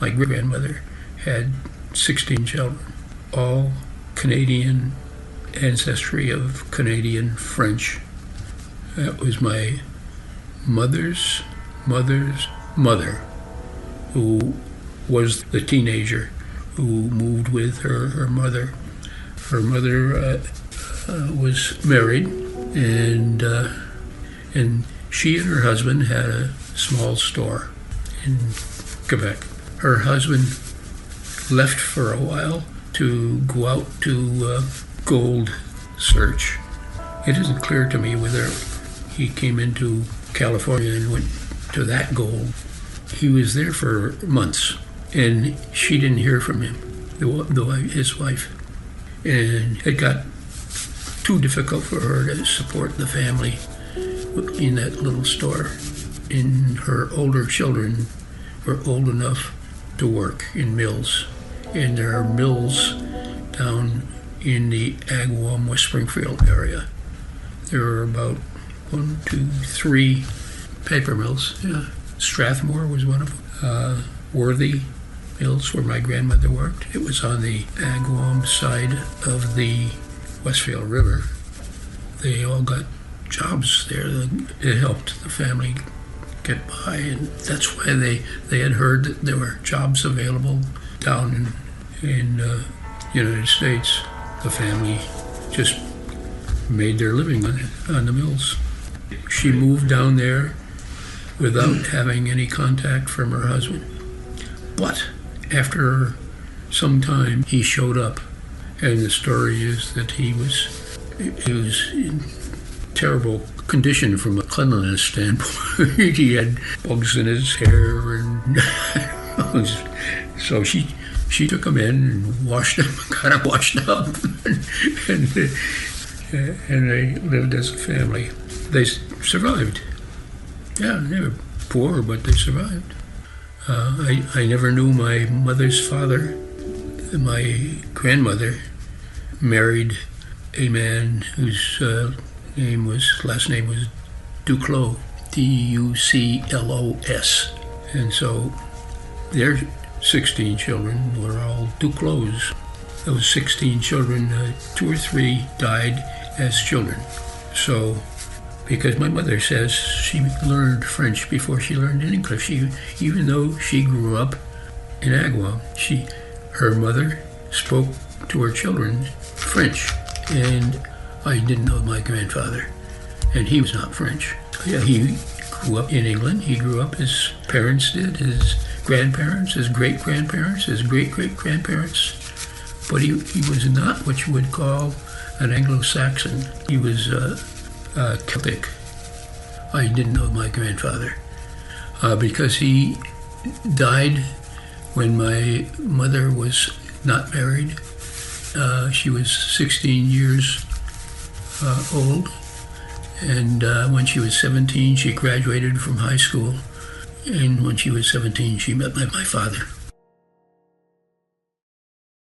My grandmother had 16 children, all Canadian ancestry of Canadian French. That was my mother's mother, who was the teenager who moved with her mother. Her mother was married, and she and her husband had a small store in Quebec. Her husband left for a while to go out to gold search. It isn't clear to me whether he came into California and went to that gold. He was there for months, and she didn't hear from him, his wife. And it got too difficult for her to support the family in that little store. And her older children were old enough to work in mills. And there are mills down in the Agawam, West Springfield area. There are about 1, 2, 3 paper mills. Yeah. Strathmore was one of them. Worthy Mills, where my grandmother worked. It was on the Agawam side of the Westfield River. They all got jobs there. It helped the family get by, and that's why they had heard that there were jobs available down in the United States. The family just made their living on the mills. She moved down there without having any contact from her husband. But after some time, he showed up, and the story is that he was in terrible condition from a cleanliness standpoint. He had bugs in his hair, and so she took him in and washed him, got him washed up, and they lived as a family. They survived. Yeah, they were poor, but they survived. I never knew my mother's father. My grandmother married a man whose last name was Duclos, Duclos. And so their 16 children were all Duclos. Those 16 children, 2 or 3 died as children. So, because my mother says she learned French before she learned English. Even though she grew up in Agawam, her mother spoke to her children French, and I didn't know my grandfather, and he was not French. Yeah, he grew up in England. He grew up, his parents did, his grandparents, his great-grandparents, his great-great-grandparents, but he was not what you would call an Anglo-Saxon. He was Celtic. I didn't know my grandfather because he died when my mother was not married. She was 16 years old, and when she was 17, she graduated from high school, and when she was 17, she met my father.